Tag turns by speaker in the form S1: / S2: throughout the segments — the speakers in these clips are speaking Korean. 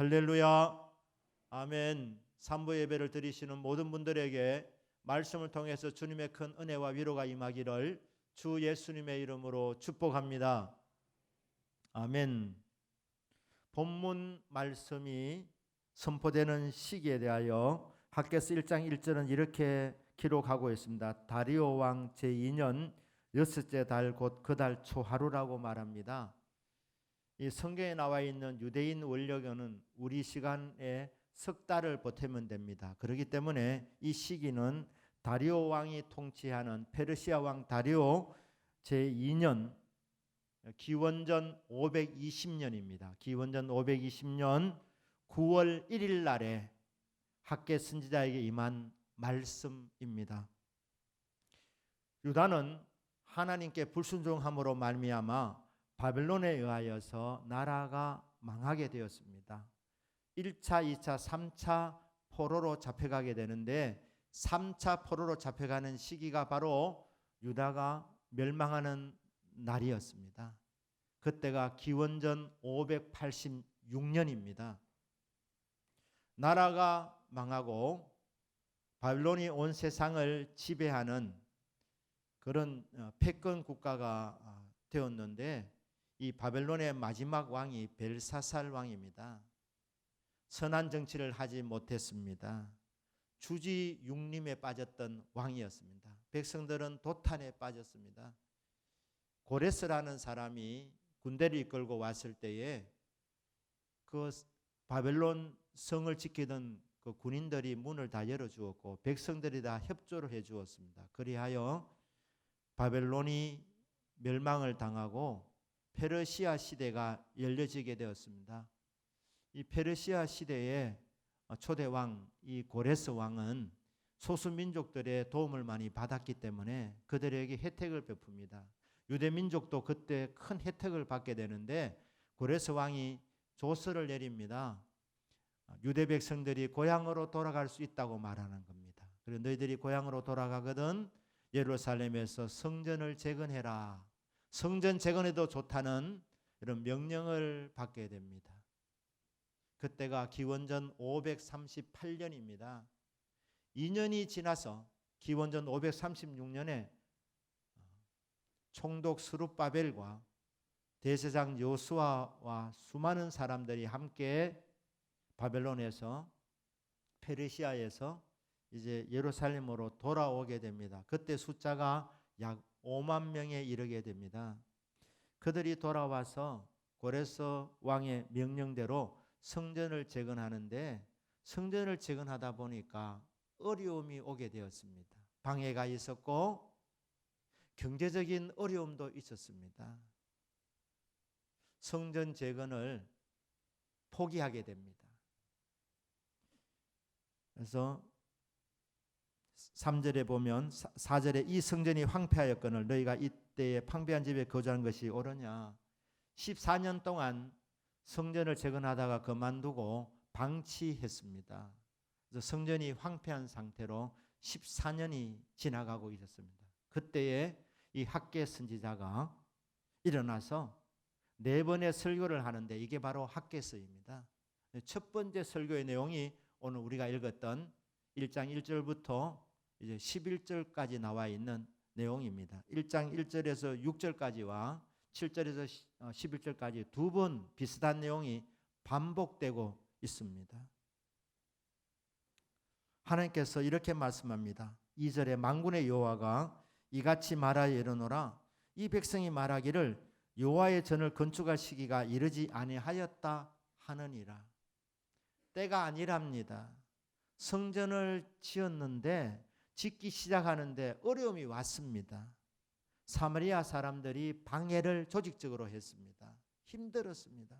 S1: 할렐루야. 아멘. 삼부 예배를 드리시는 모든 분들에게 말씀을 통해서 주님의 큰 은혜와 위로가 임하기를 주 예수님의 이름으로 축복합니다. 아멘. 본문 말씀이 선포되는 시기에 대하여 학개서 1장 1절은 이렇게 기록하고 있습니다. 다리오 왕 제2년 여섯째 달 곧 그 달 초하루라고 말합니다. 이 성경에 나와 있는 유대인 원력은 우리 시간에 석 달을 보태면 됩니다. 그렇기 때문에 이 시기는 다리오 왕이 통치하는 페르시아 왕 다리오 제2년 기원전 520년입니다. 기원전 520년 9월 1일 날에 학개 선지자에게 임한 말씀입니다. 유다는 하나님께 불순종함으로 말미암아 바벨론에 의하여서 나라가 망하게 되었습니다. 1차, 2차, 3차 포로로 잡혀가게 되는데 3차 포로로 잡혀가는 시기가 바로 유다가 멸망하는 날이었습니다. 그때가 기원전 586년입니다. 나라가 망하고 바벨론이 온 세상을 지배하는 그런 패권 국가가 되었는데 이 바벨론의 마지막 왕이 벨사살 왕입니다. 선한 정치를 하지 못했습니다. 주지 육림에 빠졌던 왕이었습니다. 백성들은 도탄에 빠졌습니다. 고레스라는 사람이 군대를 이끌고 왔을 때에 그 바벨론 성을 지키던 그 군인들이 문을 다 열어주었고 백성들이 다 협조를 해주었습니다. 그리하여 바벨론이 멸망을 당하고 페르시아 시대가 열려지게 되었습니다. 이 페르시아 시대의 초대왕 이 고레스 왕은 소수 민족들의 도움을 많이 받았기 때문에 그들에게 혜택을 베풉니다. 유대 민족도 그때 큰 혜택을 받게 되는데 고레스 왕이 조서를 내립니다. 유대 백성들이 고향으로 돌아갈 수 있다고 말하는 겁니다. 그리고 너희들이 고향으로 돌아가거든 예루살렘에서 성전을 재건해라. 성전 재건해도 좋다는 이런 명령을 받게 됩니다. 그때가 기원전 538년입니다. 2년이 지나서 기원전 536년에 총독 스룹바벨과 대제사장 여호수아와 수많은 사람들이 함께 바벨론에서 페르시아에서 이제 예루살렘으로 돌아오게 됩니다. 그때 숫자가 약 5만 명에 이르게 됩니다. 그들이 돌아와서 고레스 왕의 명령대로 성전을 재건하는데 성전을 재건하다 보니까 어려움이 오게 되었습니다. 방해가 있었고 경제적인 어려움도 있었습니다. 성전 재건을 포기하게 됩니다. 그래서 3절에 보면 4절에 이 성전이 황폐하였거늘 너희가 이때에 황폐한 집에 거주한 것이 옳으냐. 14년 동안 성전을 재건하다가 그만두고 방치했습니다. 그래서 성전이 황폐한 상태로 14년이 지나가고 있었습니다. 그때에 이 학개 선지자가 일어나서 4번의 설교를 하는데 이게 바로 학개서입니다. 첫 번째 설교의 내용이 오늘 우리가 읽었던 1장 1절부터 이제 11절까지 나와 있는 내용입니다. 1장 1절에서 6절까지와 7절에서 11절까지 두 번 비슷한 내용이 반복되고 있습니다. 하나님께서 이렇게 말씀합니다. 2절에 만군의 여호와가 이같이 말하여 이르노라 이 백성이 말하기를 여호와의 전을 건축할 시기가 이르지 아니하였다 하느니라. 때가 아니랍니다. 성전을 지었는데 짓기 시작하는데 어려움이 왔습니다. 사마리아 사람들이 방해를 조직적으로 했습니다. 힘들었습니다.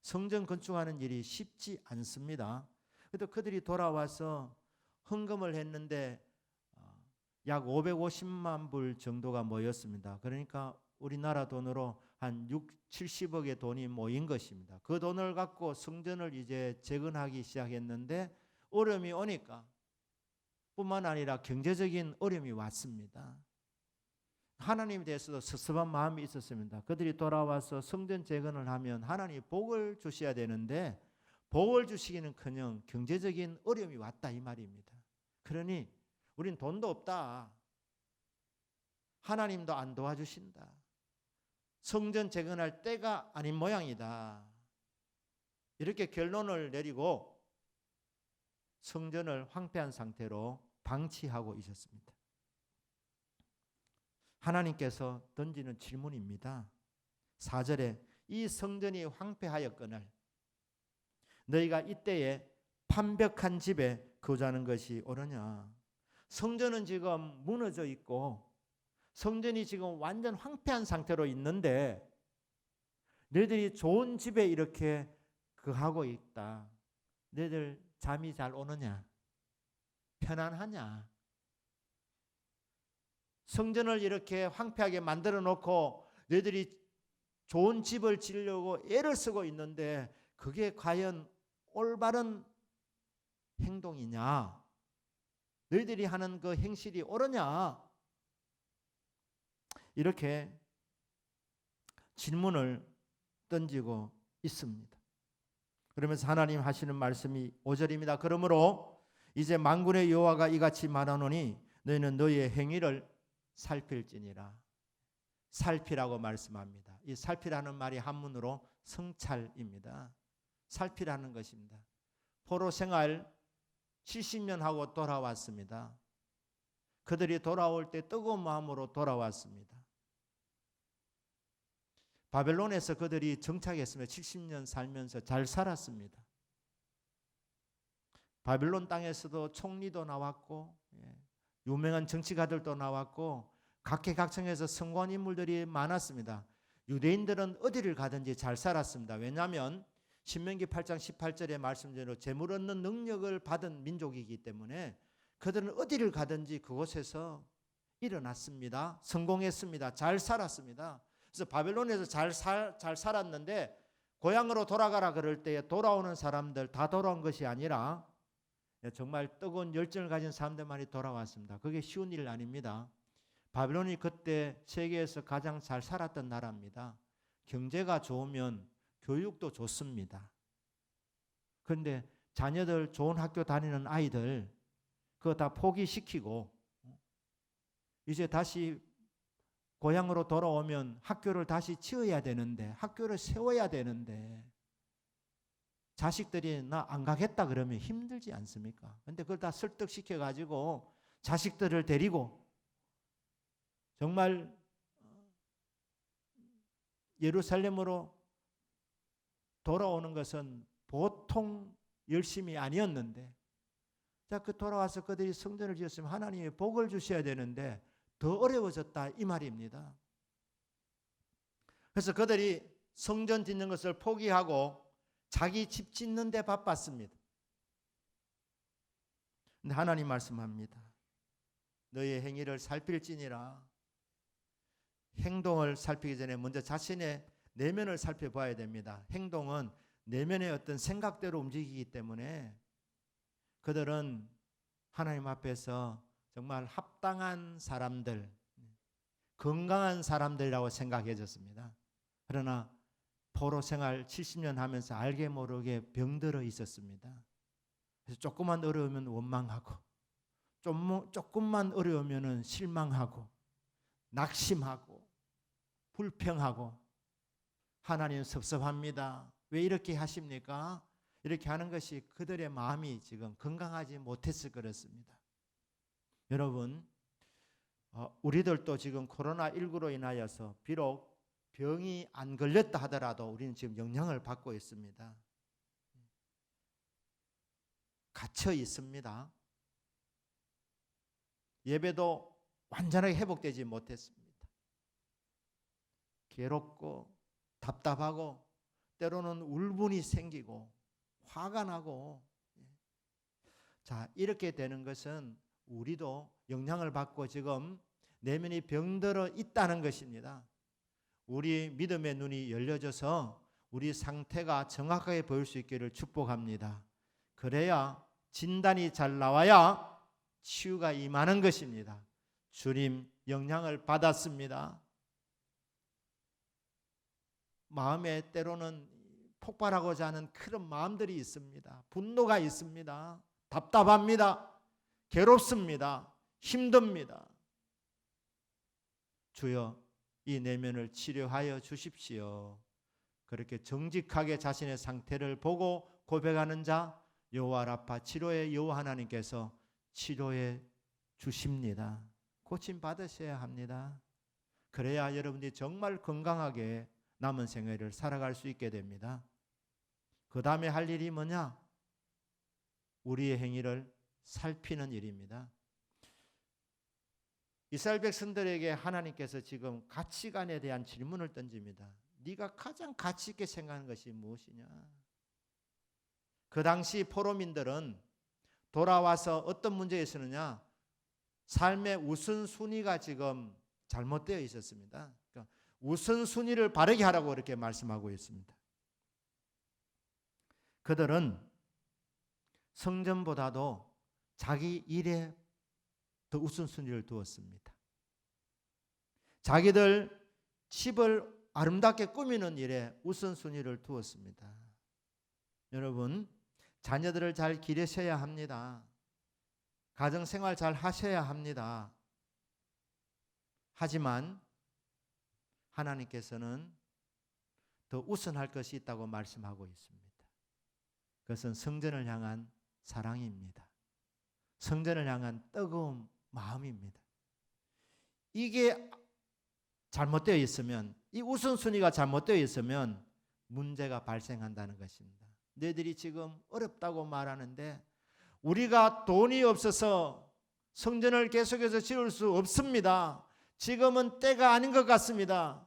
S1: 성전 건축하는 일이 쉽지 않습니다. 그래도 그들이 돌아와서 헌금을 했는데 약 550만 불 정도가 모였습니다. 그러니까 우리나라 돈으로 한 70억의 돈이 모인 것입니다. 그 돈을 갖고 성전을 이제 재건하기 시작했는데 어려움이 오니까 뿐만 아니라 경제적인 어려움이 왔습니다. 하나님에 대해서도 섭섭한 마음이 있었습니다. 그들이 돌아와서 성전 재건을 하면 하나님이 복을 주셔야 되는데 복을 주시기는커녕 경제적인 어려움이 왔다 이 말입니다. 그러니 우린 돈도 없다. 하나님도 안 도와주신다. 성전 재건할 때가 아닌 모양이다. 이렇게 결론을 내리고 성전을 황폐한 상태로 방치하고 있었습니다. 하나님께서 던지는 질문입니다. 4절에 이 성전이 황폐하였거늘 너희가 이때에 판벽한 집에 거주하는 것이 옳으냐. 성전은 지금 무너져 있고 성전이 지금 완전 황폐한 상태로 있는데 너희들이 좋은 집에 이렇게 거하고 있다. 너희들 잠이 잘 오느냐? 편안하냐? 성전을 이렇게 황폐하게 만들어 놓고 너희들이 좋은 집을 지으려고 애를 쓰고 있는데 그게 과연 올바른 행동이냐? 너희들이 하는 그 행실이 옳으냐? 이렇게 질문을 던지고 있습니다. 그러면서 하나님 하시는 말씀이 5절입니다. 그러므로 이제 만군의 여호와가 이같이 말하노니 너희는 너희의 행위를 살필지니라. 살피라고 말씀합니다. 이 살피라는 말이 한문으로 성찰입니다. 살피라는 것입니다. 포로 생활 70년 하고 돌아왔습니다. 그들이 돌아올 때 뜨거운 마음으로 돌아왔습니다. 바벨론에서 그들이 정착했으며 70년 살면서 잘 살았습니다. 바벨론 땅에서도 총리도 나왔고 유명한 정치가들도 나왔고 각계각층에서 성공한 인물들이 많았습니다. 유대인들은 어디를 가든지 잘 살았습니다. 왜냐하면 신명기 8장 18절의 말씀대로 재물 얻는 능력을 받은 민족이기 때문에 그들은 어디를 가든지 그곳에서 일어났습니다. 성공했습니다. 잘 살았습니다. 그래서 바벨론에서 잘 살았는데 고향으로 돌아가라 그럴 때 돌아오는 사람들 다 돌아온 것이 아니라 정말 뜨거운 열정을 가진 사람들만이 돌아왔습니다. 그게 쉬운 일 아닙니다. 바벨론이 그때 세계에서 가장 잘 살았던 나라입니다. 경제가 좋으면 교육도 좋습니다. 그런데 자녀들 좋은 학교 다니는 아이들 그거 다 포기시키고 이제 다시 고향으로 돌아오면 학교를 다시 지어야 되는데 학교를 세워야 되는데 자식들이 나 안 가겠다 그러면 힘들지 않습니까? 근데 그걸 다 설득시켜 가지고 자식들을 데리고 정말 예루살렘으로 돌아오는 것은 보통 열심이 아니었는데 자, 그 돌아와서 그들이 성전을 지었으면 하나님이 복을 주셔야 되는데 더 어려워졌다 이 말입니다. 그래서 그들이 성전 짓는 것을 포기하고 자기 집 짓는 데 바빴습니다. 근데 하나님 말씀합니다. 너희의 행위를 살필지니라. 행동을 살피기 전에 먼저 자신의 내면을 살펴봐야 됩니다. 행동은 내면의 어떤 생각대로 움직이기 때문에 그들은 하나님 앞에서 정말 합당한 사람들, 건강한 사람들이라고 생각해졌습니다. 그러나 포로 생활 70년 하면서 알게 모르게 병들어 있었습니다. 그래서 조금만 어려우면 원망하고 조금만 어려우면 실망하고 낙심하고 불평하고 하나님 섭섭합니다. 왜 이렇게 하십니까? 이렇게 하는 것이 그들의 마음이 지금 건강하지 못해서 그렇습니다. 여러분, 우리들도 지금 코로나19로 인하여서 비록 병이 안 걸렸다 하더라도 우리는 지금 영향을 받고 있습니다. 갇혀 있습니다. 예배도 완전하게 회복되지 못했습니다. 괴롭고 답답하고 때로는 울분이 생기고 화가 나고 자 이렇게 되는 것은 우리도 영향을 받고 지금 내면이 병들어 있다는 것입니다. 우리 믿음의 눈이 열려져서 우리 상태가 정확하게 보일 수 있기를 축복합니다. 그래야 진단이 잘 나와야 치유가 임하는 것입니다. 주님 영향을 받았습니다. 마음에 때로는 폭발하고자 하는 그런 마음들이 있습니다. 분노가 있습니다. 답답합니다. 괴롭습니다. 힘듭니다. 주여, 이 내면을 치료하여 주십시오. 그렇게 정직하게 자신의 상태를 보고 고백하는 자, 여호와 라파, 치료의 여호와 하나님께서 치료해 주십니다. 고침 받으셔야 합니다. 그래야 여러분들이 정말 건강하게 남은 생애를 살아갈 수 있게 됩니다. 그 다음에 할 일이 뭐냐? 우리의 행위를 살피는 일입니다. 이스라엘 백성들에게 하나님께서 지금 가치관에 대한 질문을 던집니다. 네가 가장 가치 있게 생각하는 것이 무엇이냐? 그 당시 포로민들은 돌아와서 어떤 문제에 있었느냐? 삶의 우선순위가 지금 잘못되어 있었습니다. 그러니까 우선순위를 바르게 하라고 이렇게 말씀하고 있습니다. 그들은 성전보다도 자기 일에 더 우선순위를 두었습니다. 자기들 집을 아름답게 꾸미는 일에 우선순위를 두었습니다. 여러분, 자녀들을 잘 기르셔야 합니다. 가정생활 잘 하셔야 합니다. 하지만 하나님께서는 더 우선할 것이 있다고 말씀하고 있습니다. 그것은 성전을 향한 사랑입니다. 성전을 향한 뜨거운 마음입니다. 이게 잘못되어 있으면, 이 우선순위가 잘못되어 있으면 문제가 발생한다는 것입니다. 너희들이 지금 어렵다고 말하는데 우리가 돈이 없어서 성전을 계속해서 지을 수 없습니다. 지금은 때가 아닌 것 같습니다.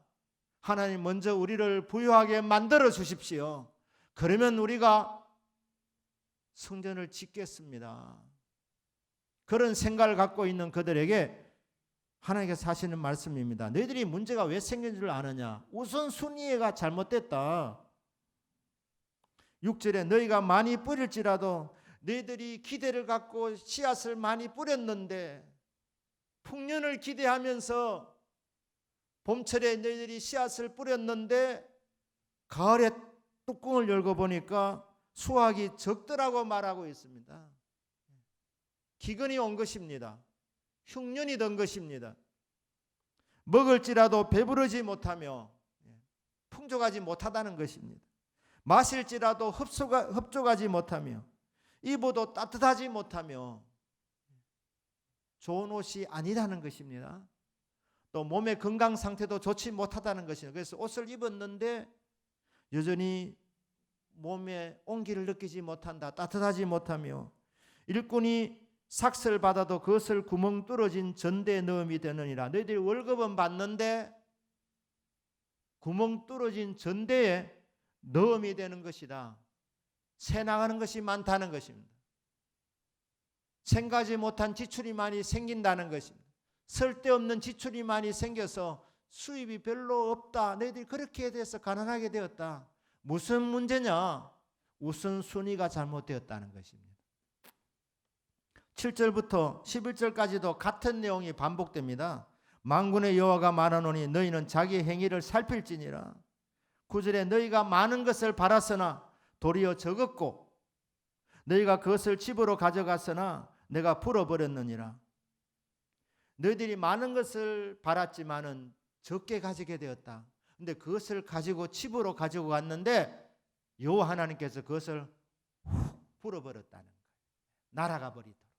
S1: 하나님 먼저 우리를 부유하게 만들어 주십시오. 그러면 우리가 성전을 짓겠습니다. 그런 생각을 갖고 있는 그들에게 하나님께서 하시는 말씀입니다. 너희들이 문제가 왜 생긴 줄 아느냐? 우선순위가 잘못됐다. 6절에 너희가 많이 뿌릴지라도 너희들이 기대를 갖고 씨앗을 많이 뿌렸는데 풍년을 기대하면서 봄철에 너희들이 씨앗을 뿌렸는데 가을에 뚜껑을 열고 보니까 수확이 적더라고 말하고 있습니다. 기근이 온 것입니다. 흉년이 든 것입니다. 먹을지라도 배부르지 못하며 풍족하지 못하다는 것입니다. 마실지라도 흡족하지 못하며 입어도 따뜻하지 못하며 좋은 옷이 아니라는 것입니다. 또 몸의 건강 상태도 좋지 못하다는 것입니다. 그래서 옷을 입었는데 여전히 몸에 온기를 느끼지 못한다. 따뜻하지 못하며 일꾼이 삭슬 받아도 그것을 구멍 뚫어진 전대에 넣음이 되느니라. 너희들이 월급은 받는데 구멍 뚫어진 전대에 넣음이 되는 것이다. 새 나가는 것이 많다는 것입니다. 생각지 못한 지출이 많이 생긴다는 것입니다. 쓸데없는 지출이 많이 생겨서 수입이 별로 없다. 너희들이 그렇게 돼서 가난하게 되었다. 무슨 문제냐? 우선순위가 잘못되었다는 것입니다. 7절부터 11절까지도 같은 내용이 반복됩니다. 만군의 여호와가 말하노니 너희는 자기 행위를 살필지니라. 9절에 너희가 많은 것을 바랐으나 도리어 적었고 너희가 그것을 집으로 가져갔으나 내가 풀어버렸느니라. 너희들이 많은 것을 바랐지만은 적게 가지게 되었다. 근데 그것을 가지고 집으로 가지고 갔는데 여호와 하나님께서 그것을 훅 풀어버렸다는 거예요. 날아가 버리도록.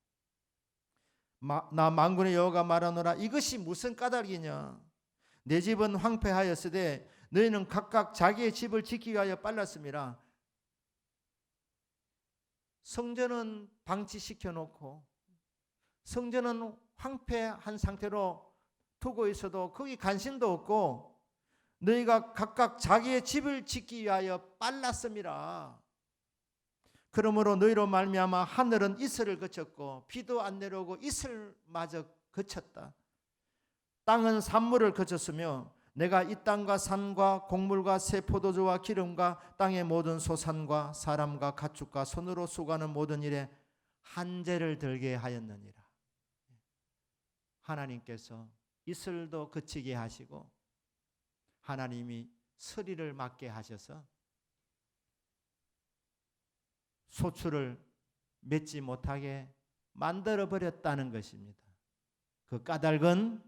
S1: 나 만군의 여호와가 말하노라. 이것이 무슨 까닭이냐? 내 집은 황폐하였으되 너희는 각각 자기의 집을 짓기 위하여 빨랐습니다. 성전은 방치시켜 놓고 성전은 황폐한 상태로 두고 있어도 거기 관심도 없고 너희가 각각 자기의 집을 짓기 위하여 빨랐습니다. 그러므로 너희로 말미암아 하늘은 이슬을 그쳤고 비도 안 내려오고 이슬마저 그쳤다. 땅은 산물을 그쳤으며 내가 이 땅과 산과 곡물과 새 포도주와 기름과 땅의 모든 소산과 사람과 가축과 손으로 수고하는 모든 일에 한재를 들게 하였느니라. 하나님께서 이슬도 그치게 하시고 하나님이 서리를 맞게 하셔서 소출을 맺지 못하게 만들어 버렸다는 것입니다. 그 까닭은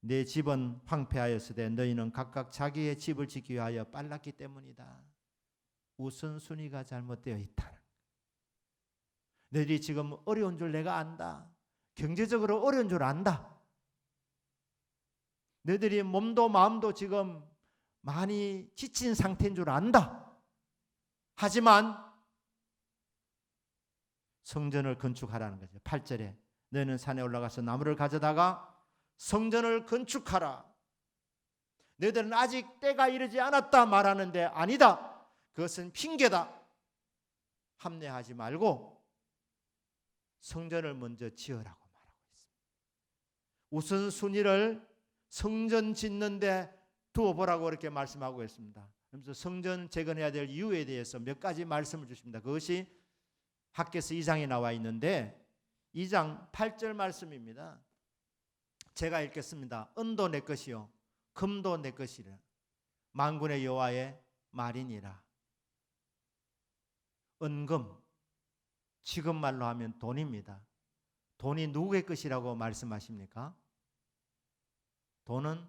S1: 내 집은 황폐하였으되 너희는 각각 자기의 집을 지키기 위하여 빨랐기 때문이다. 우선순위가 잘못되어 있다. 너희들이 지금 어려운 줄 내가 안다. 경제적으로 어려운 줄 안다. 너희들이 몸도 마음도 지금 많이 지친 상태인 줄 안다. 하지만 성전을 건축하라는 거죠. 8절에 너희는 산에 올라가서 나무를 가져다가 성전을 건축하라. 너희들은 아직 때가 이르지 않았다 말하는데 아니다. 그것은 핑계다. 합리하지 말고 성전을 먼저 지으라고 말하고 있습니다. 우선순위를 성전 짓는데 두어보라고 이렇게 말씀하고 있습니다. 그래서 성전 재건해야 될 이유에 대해서 몇 가지 말씀을 주십니다. 그것이 학개서 2장에 나와 있는데 2장 8절 말씀입니다. 제가 읽겠습니다. 은도 내 것이요 금도 내 것이라 만군의 여호와의 말이니라. 은금, 지금 말로 하면 돈입니다. 돈이 누구의 것이라고 말씀하십니까? 돈은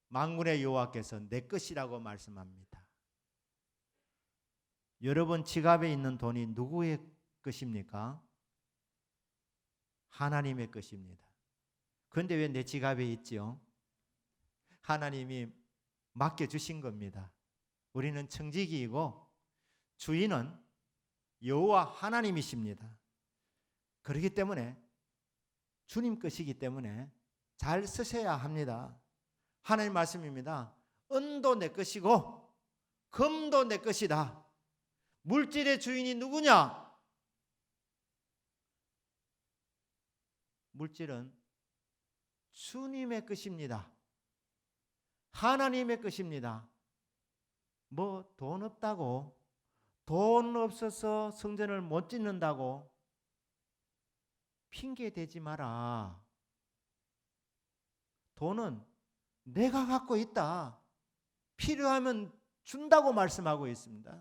S1: 만군의 여호와께서 내 것이라고 말씀합니다. 여러분 지갑에 있는 돈이 누구의 것입니까? 하나님의 것입니다. 그런데 왜 내 지갑에 있지요? 하나님이 맡겨주신 겁니다. 우리는 청지기이고 주인은 여호와 하나님이십니다. 그렇기 때문에 주님 것이기 때문에 잘 쓰셔야 합니다. 하나님 말씀입니다. 은도 내 것이고 금도 내 것이다. 물질의 주인이 누구냐? 물질은 주님의 것입니다. 하나님의 것입니다. 뭐 돈 없다고, 돈 없어서 성전을 못 짓는다고 핑계 대지 마라. 돈은 내가 갖고 있다. 필요하면 준다고 말씀하고 있습니다.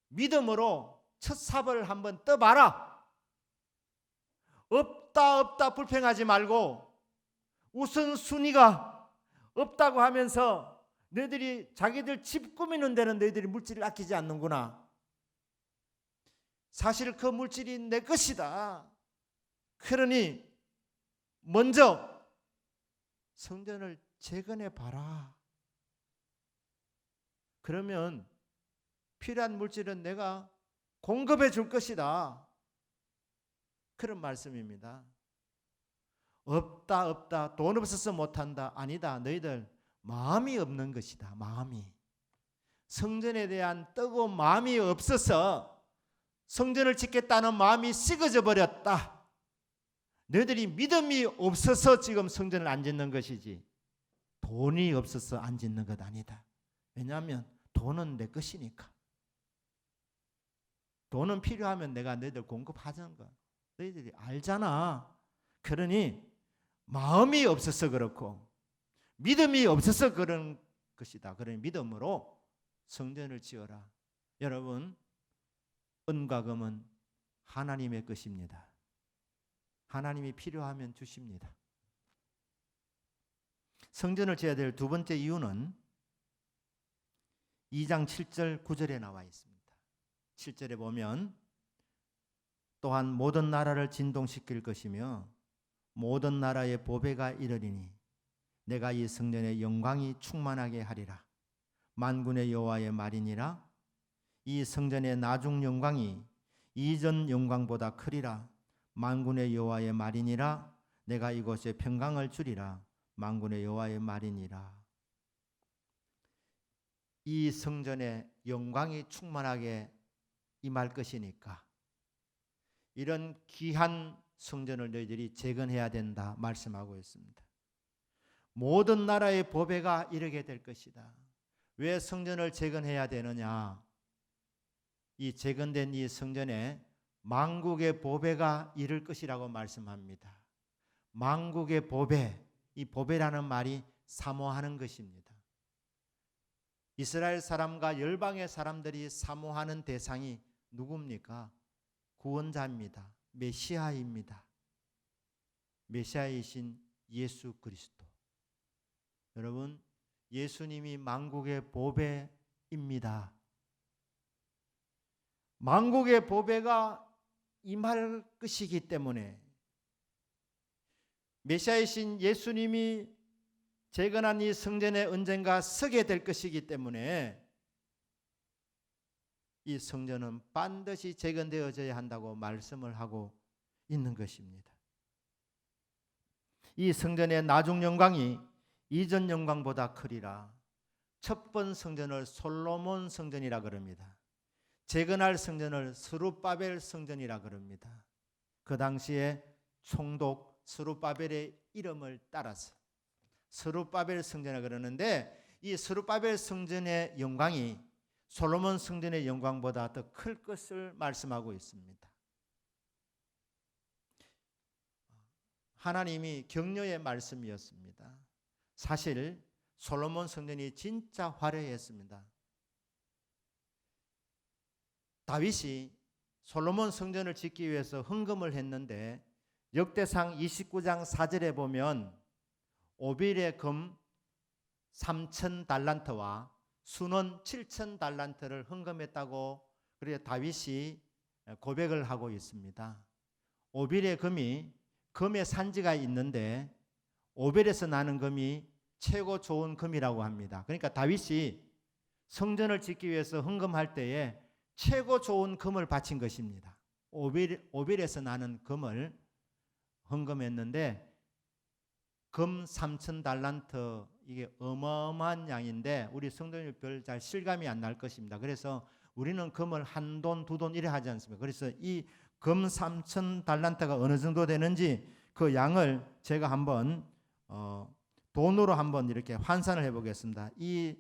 S1: 믿음으로 첫 삽을 한번 떠봐라. 없다 불평하지 말고 우선순위가 없다고 하면서 너희들이 자기들 집 꾸미는 데는 너희들이 물질을 아끼지 않는구나. 사실 그 물질이 내 것이다. 그러니 먼저 성전을 재건해 봐라. 그러면 필요한 물질은 내가 공급해 줄 것이다. 그런 말씀입니다. 없다 돈 없어서 못한다. 아니다. 너희들 마음이 없는 것이다. 마음이. 성전에 대한 뜨거운 마음이 없어서 성전을 짓겠다는 마음이 식어져 버렸다. 너희들이 믿음이 없어서 지금 성전을 안 짓는 것이지 돈이 없어서 안 짓는 것 아니다. 왜냐하면 돈은 내 것이니까. 돈은 필요하면 내가 너희들 공급하자는 거 너희들이 알잖아. 그러니 마음이 없어서 그렇고 믿음이 없어서 그런 것이다. 그러니 믿음으로 성전을 지어라. 여러분, 은과 금은 하나님의 것입니다. 하나님이 필요하면 주십니다. 성전을 지어야 될 두 번째 이유는 2장 7절 9절에 나와 있습니다. 7절에 보면 또한 모든 나라를 진동시킬 것이며 모든 나라의 보배가 이르리니 내가 이 성전의 영광이 충만하게 하리라. 만군의 여호와의 말이니라. 이 성전의 나중 영광이 이전 영광보다 크리라. 만군의 여호와의 말이니라. 내가 이곳에 평강을 주리라. 만군의 여호와의 말이니라. 이 성전의 영광이 충만하게 임할 것이니까 이런 귀한 성전을 너희들이 재건해야 된다 말씀하고 있습니다. 모든 나라의 보배가 이르게 될 것이다. 왜 성전을 재건해야 되느냐? 이 재건된 이 성전에 만국의 보배가 이를 것이라고 말씀합니다. 만국의 보배, 이 보배라는 말이 사모하는 것입니다. 이스라엘 사람과 열방의 사람들이 사모하는 대상이 누굽니까? 구원자입니다. 메시아입니다. 메시아이신 예수 그리스도. 여러분, 예수님이 만국의 보배입니다. 만국의 보배가 임할 것이기 때문에, 메시아이신 예수님이 재건한 이 성전에 언젠가 서게 될 것이기 때문에 이 성전은 반드시 재건되어져야 한다고 말씀을 하고 있는 것입니다. 이 성전의 나중 영광이 이전 영광보다 크리라. 첫 번 성전을 솔로몬 성전이라 그럽니다. 재건할 성전을 스룹바벨 성전이라 그럽니다. 그 당시에 총독 스룹바벨의 이름을 따라서 스룹바벨 성전이라 그러는데, 이 스룹바벨 성전의 영광이 솔로몬 성전의 영광보다 더 클 것을 말씀하고 있습니다. 하나님이 격려의 말씀이었습니다. 사실 솔로몬 성전이 진짜 화려했습니다. 다윗이 솔로몬 성전을 짓기 위해서 헌금을 했는데, 역대상 29장 4절에 보면 오빌의 금 3,000달란트와 순원 7,000달란트를 헌금했다고 그래 다윗이 고백을 하고 있습니다. 오빌의 금이, 금의 산지가 있는데 오벨에서 나는 금이 최고 좋은 금이라고 합니다. 그러니까 다윗이 성전을 짓기 위해서 헌금할 때에 최고 좋은 금을 바친 것입니다. 오벨에서 나는 금을 헌금했는데, 금 3,000달란트, 이게 어마어마한 양인데 우리 성도님이 별 잘 실감이 안 날 것입니다. 그래서 우리는 금을 한 돈, 두 돈 이래 하지 않습니까? 그래서 이 금 3,000달란트가 어느 정도 되는지 그 양을 제가 한번 돈으로 한번 이렇게 환산을 해보겠습니다. 이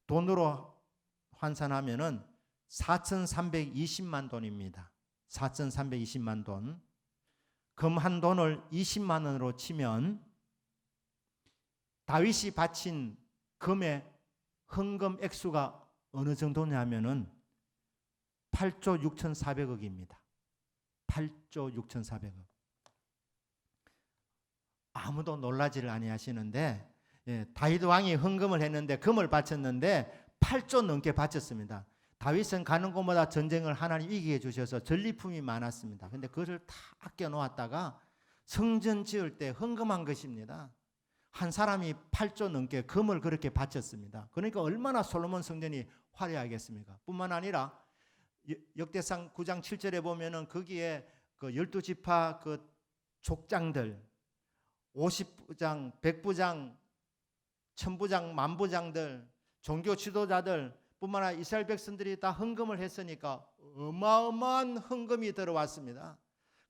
S1: 돈으로 환산하면은 4,320만 돈입니다. 4,320만 돈. 금 한 돈을 20만 원으로 치면 다윗이 바친 금의 헌금 액수가 어느 정도냐면은 8조 6,400억입니다. 8조 6,400억. 아무도 놀라지를 아니하시는데, 다윗 왕이 헌금을 했는데 금을 바쳤는데 8조 넘게 바쳤습니다. 다윗은 가는 곳마다 전쟁을 하나님 이기게 해주셔서 전리품이 많았습니다. 그런데 그것을 다 아껴 놓았다가 성전 지을 때 헌금한 것입니다. 한 사람이 8조 넘게 금을 그렇게 바쳤습니다. 그러니까 얼마나 솔로몬 성전이 화려하겠습니까? 뿐만 아니라 역대상 9장 7절에 보면은 거기에 그 12지파 그 족장들, 50부장, 100부장, 1000부장, 만부장들, 종교 지도자들 뿐만 아니라 이스라엘 백성들이 다 헌금을 했으니까 어마어마한 헌금이 들어왔습니다.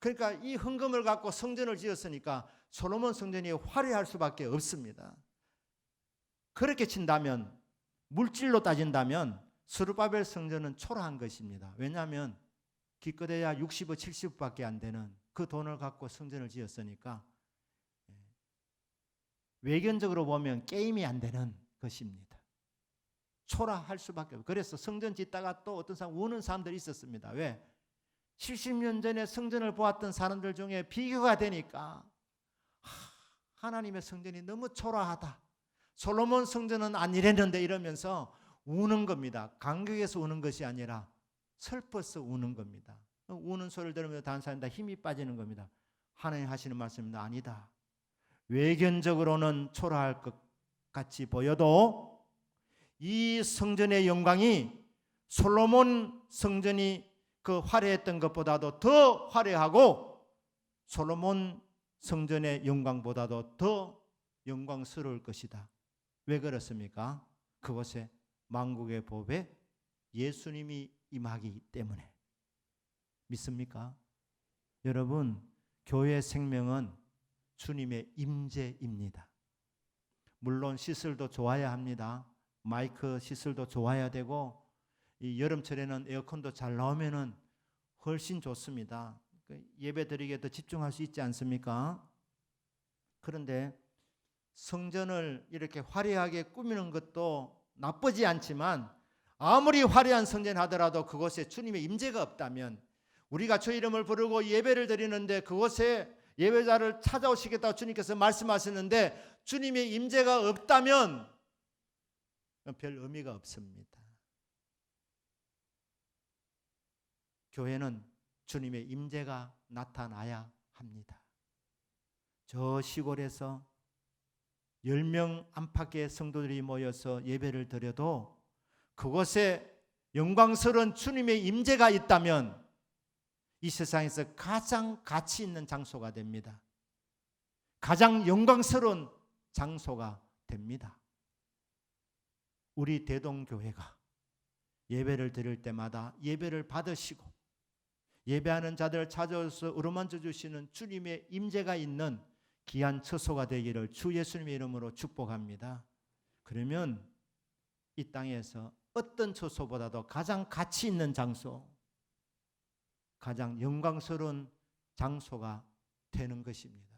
S1: 그러니까 이 헌금을 갖고 성전을 지었으니까 솔로몬 성전이 화려할 수밖에 없습니다. 그렇게 친다면, 물질로 따진다면 스룹바벨 성전은 초라한 것입니다. 왜냐하면 기껏해야 60억, 70억밖에 안 되는 그 돈을 갖고 성전을 지었으니까 외견적으로 보면 게임이 안 되는 것입니다. 초라할 수밖에 없어요. 그래서 성전 짓다가 또 어떤 사람 우는 사람들이 있었습니다. 왜? 70년 전에 성전을 보았던 사람들 중에 비교가 되니까 하나님의 성전이 너무 초라하다. 솔로몬 성전은 안 이랬는데 이러면서 우는 겁니다. 감격해서 우는 것이 아니라 슬퍼서 우는 겁니다. 우는 소리를 들으면 다른 사람이 다 힘이 빠지는 겁니다. 하나님 하시는 말씀입니다. 아니다. 외견적으로는 초라할 것 같이 보여도 이 성전의 영광이 솔로몬 성전이 그 화려했던 것보다도 더 화려하고 솔로몬 성전의 영광보다도 더 영광스러울 것이다. 왜 그렇습니까? 그곳에 만국의 보배 예수님이 임하기 때문에. 믿습니까? 여러분, 교회 생명은 주님의 임재입니다. 물론 시설도 좋아야 합니다. 마이크 시설도 좋아야 되고, 이 여름철에는 에어컨도 잘 나오면은 훨씬 좋습니다. 예배 드리기에 더 집중할 수 있지 않습니까? 그런데 성전을 이렇게 화려하게 꾸미는 것도 나쁘지 않지만 아무리 화려한 성전 하더라도 그곳에 주님의 임재가 없다면, 우리가 주 이름을 부르고 예배를 드리는데 그곳에 예배자를 찾아오시겠다고 주님께서 말씀하셨는데 주님의 임재가 없다면 별 의미가 없습니다. 교회는 주님의 임재가 나타나야 합니다. 저 시골에서 10명 안팎의 성도들이 모여서 예배를 드려도 그곳에 영광스러운 주님의 임재가 있다면 이 세상에서 가장 가치 있는 장소가 됩니다. 가장 영광스러운 장소가 됩니다. 우리 대동교회가 예배를 드릴 때마다 예배를 받으시고 예배하는 자들을 찾아서 어루만져 주시는 주님의 임재가 있는 귀한 처소가 되기를 주 예수님의 이름으로 축복합니다. 그러면 이 땅에서 어떤 처소보다도 가장 가치 있는 장소, 가장 영광스러운 장소가 되는 것입니다.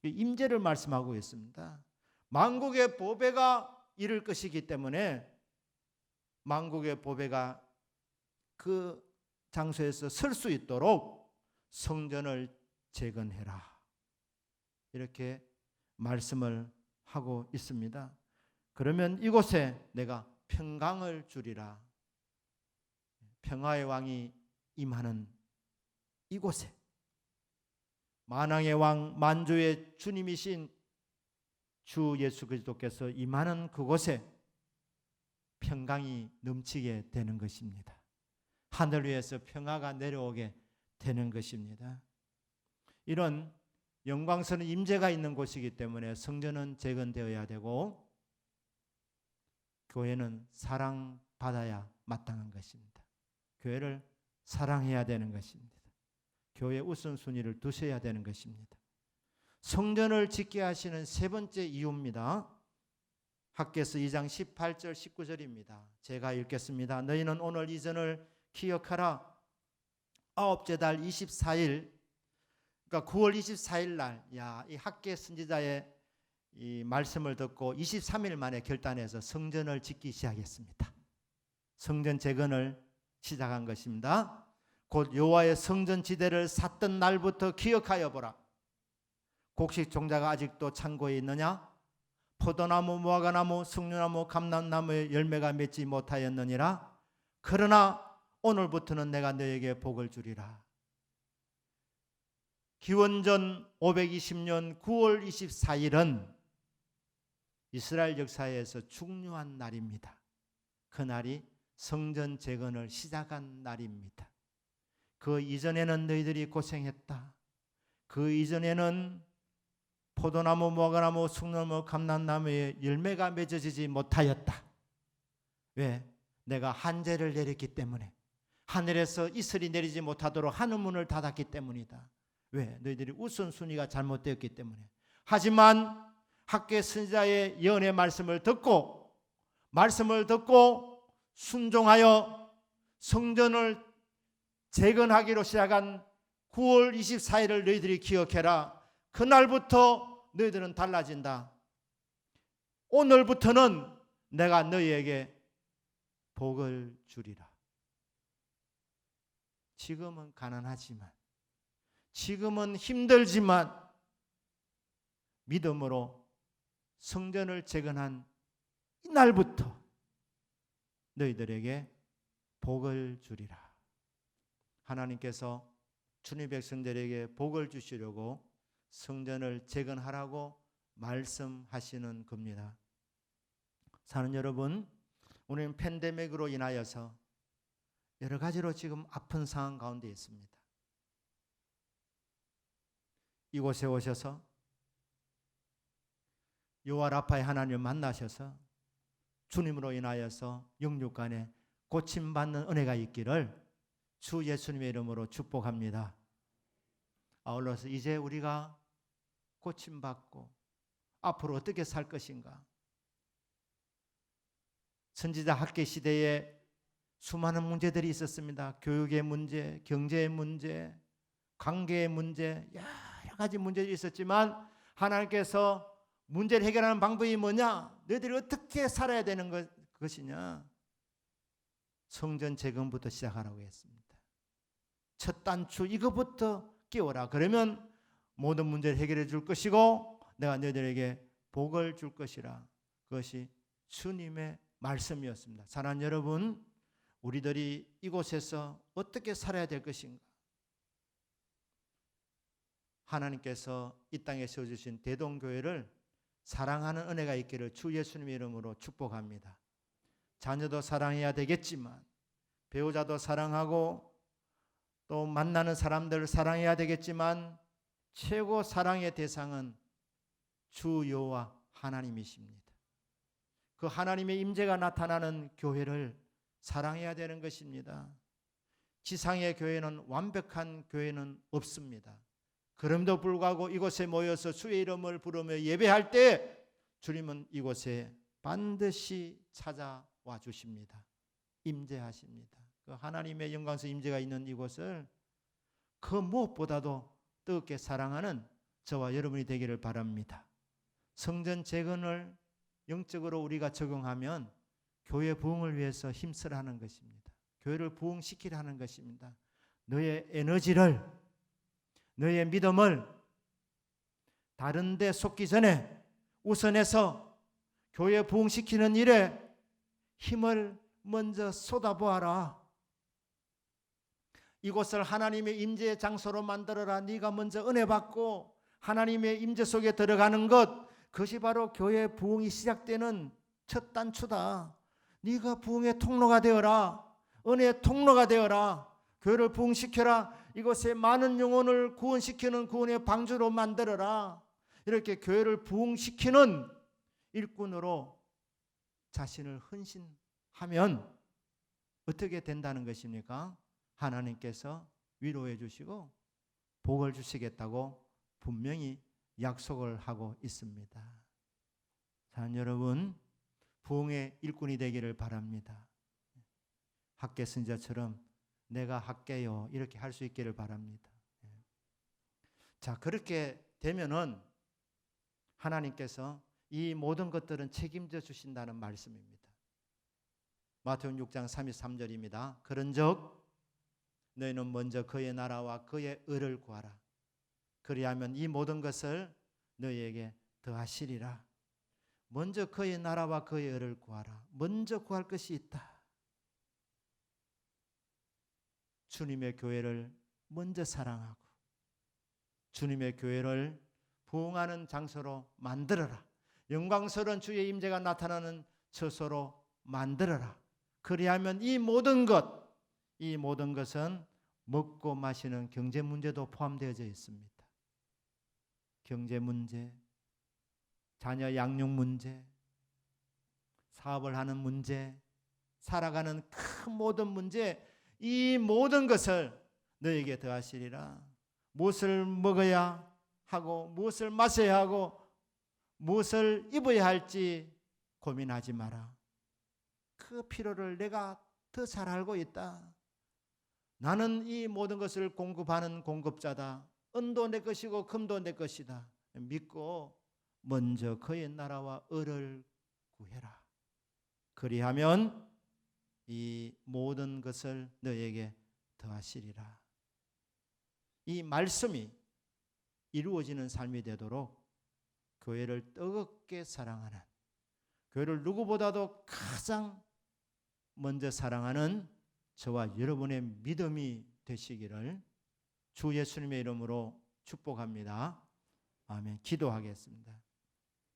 S1: 임재를 말씀하고 있습니다. 만국의 보배가 이를 것이기 때문에 만국의 보배가 그 장소에서 설 수 있도록 성전을 재건해라, 이렇게 말씀을 하고 있습니다. 그러면 이곳에 내가 평강을 주리라. 평화의 왕이 임하는 이곳에, 만왕의 왕 만주의 주님이신 주 예수 그리스도께서 임하는 그곳에 평강이 넘치게 되는 것입니다. 하늘 위에서 평화가 내려오게 되는 것입니다. 이런 영광스러운 임재가 있는 곳이기 때문에 성전은 재건되어야 되고 교회는 사랑받아야 마땅한 것입니다. 교회를 사랑해야 되는 것입니다. 교회 우선순위를 두셔야 되는 것입니다. 성전을 짓게 하시는 세 번째 이유입니다. 학개서 2장 18절 19절입니다. 제가 읽겠습니다. 너희는 오늘 이 전을 기억하라. 아홉째 달 24일, 그러니까 9월 24일 날, 이 학개 선지자의 이 말씀을 듣고 23일 만에 결단해서 성전을 짓기 시작했습니다. 성전 재건을 시작한 것입니다. 곧 여호와의 성전 지대를 샀던 날부터 기억하여 보라. 곡식 종자가 아직도 창고에 있느냐? 포도나무, 무화과나무, 석류나무, 감람나무의 열매가 맺지 못하였느니라. 그러나 오늘부터는 내가 너에게 복을 주리라. 기원전 520년 9월 24일은 이스라엘 역사에서 중요한 날입니다. 그날이 성전 재건을 시작한 날입니다. 그 이전에는 너희들이 고생했다. 그 이전에는 포도나무, 무화과나무, 석류나무, 감람나무의 열매가 맺어지지 못하였다. 왜? 내가 한재를 내렸기 때문에, 하늘에서 이슬이 내리지 못하도록 하늘 문을 닫았기 때문이다. 왜? 너희들이 우선순위가 잘못되었기 때문에. 하지만 학개 선지자의 예언의 말씀을 듣고 순종하여 성전을 재건하기로 시작한 9월 24일을 너희들이 기억해라. 그날부터 너희들은 달라진다. 오늘부터는 내가 너희에게 복을 주리라. 지금은 가난하지만, 지금은 힘들지만 믿음으로 성전을 재건한 이날부터 너희들에게 복을 주리라. 하나님께서 주님 백성들에게 복을 주시려고 성전을 재건하라고 말씀하시는 겁니다. 사는 여러분, 우리는 팬데믹으로 인하여서 여러 가지로 지금 아픈 상황 가운데 있습니다. 이곳에 오셔서 여호와 라파의 하나님을 만나셔서 주님으로 인하여서 영육간에 고침받는 은혜가 있기를 주 예수님의 이름으로 축복합니다. 아울러서 이제 우리가 고침받고 앞으로 어떻게 살 것인가? 선지자 학개 시대에 수많은 문제들이 있었습니다. 교육의 문제, 경제의 문제, 관계의 문제, 여러 가지 문제들이 있었지만 하나님께서 문제를 해결하는 방법이 뭐냐? 너희들이 어떻게 살아야 되는 것이냐? 성전 재건부터 시작하라고 했습니다. 첫 단추 이거부터 끼워라. 그러면 모든 문제를 해결해 줄 것이고 내가 너희들에게 복을 줄 것이라. 그것이 주님의 말씀이었습니다. 사랑하는 여러분, 우리들이 이곳에서 어떻게 살아야 될 것인가? 하나님께서 이 땅에 세워주신 대동교회를 사랑하는 은혜가 있기를 주 예수님의 이름으로 축복합니다. 자녀도 사랑해야 되겠지만 배우자도 사랑하고 또 만나는 사람들을 사랑해야 되겠지만 최고 사랑의 대상은 주 여호와 하나님이십니다. 그 하나님의 임재가 나타나는 교회를 사랑해야 되는 것입니다. 지상의 교회는 완벽한 교회는 없습니다. 그럼에도 불구하고 이곳에 모여서 주의 이름을 부르며 예배할 때 주님은 이곳에 반드시 찾아와 주십니다. 임재하십니다. 그 하나님의 영광스러운 임재가 있는 이곳을 그 무엇보다도 뜨겁게 사랑하는 저와 여러분이 되기를 바랍니다. 성전 재건을 영적으로 우리가 적용하면 교회 부흥을 위해서 힘쓰라 하는 것입니다. 교회를 부흥시키라 하는 것입니다. 너의 에너지를, 너의 믿음을 다른 데 쏟기 전에 우선해서 교회 부흥시키는 일에 힘을 먼저 쏟아보아라. 이곳을 하나님의 임재의 장소로 만들어라. 네가 먼저 은혜 받고 하나님의 임재 속에 들어가는 것, 그것이 바로 교회 부흥이 시작되는 첫 단추다. 네가 부흥의 통로가 되어라. 은혜의 통로가 되어라. 교회를 부흥시켜라. 이곳에 많은 영혼을 구원시키는 구원의 방주로 만들어라. 이렇게 교회를 부흥시키는 일꾼으로 자신을 헌신하면 어떻게 된다는 것입니까? 하나님께서 위로해 주시고 복을 주시겠다고 분명히 약속을 하고 있습니다. 자, 여러분, 부흥의 일꾼이 되기를 바랍니다. 학계 선지자처럼 내가 할게요 이렇게 할 수 있기를 바랍니다. 자, 그렇게 되면은 하나님께서 이 모든 것들은 책임져 주신다는 말씀입니다. 마태복음 6장 33절입니다. 그런즉 너희는 먼저 그의 나라와 그의 의를 구하라. 그리하면 이 모든 것을 너희에게 더하시리라. 먼저 그의 나라와 그의 의를 구하라. 먼저 구할 것이 있다. 주님의 교회를 먼저 사랑하고 주님의 교회를 부흥하는 장소로 만들어라. 영광스러운 주의 임재가 나타나는 처소로 만들어라. 그리하면 이 모든 것은 먹고 마시는 경제 문제도 포함되어져 있습니다. 경제 문제, 자녀 양육 문제, 사업을 하는 문제, 살아가는 큰 모든 문제, 이 모든 것을 너에게 더하시리라. 무엇을 먹어야 하고 무엇을 마셔야 하고 무엇을 입어야 할지 고민하지 마라. 그 필요를 내가 더 잘 알고 있다. 나는 이 모든 것을 공급하는 공급자다. 은도 내 것이고 금도 내 것이다. 믿고 먼저 그의 나라와 의를 구해라. 그리하면 이 모든 것을 너에게 더하시리라. 이 말씀이 이루어지는 삶이 되도록 교회를 뜨겁게 사랑하는, 교회를 누구보다도 가장 먼저 사랑하는 저와 여러분의 믿음이 되시기를 주 예수님의 이름으로 축복합니다. 아멘. 기도하겠습니다.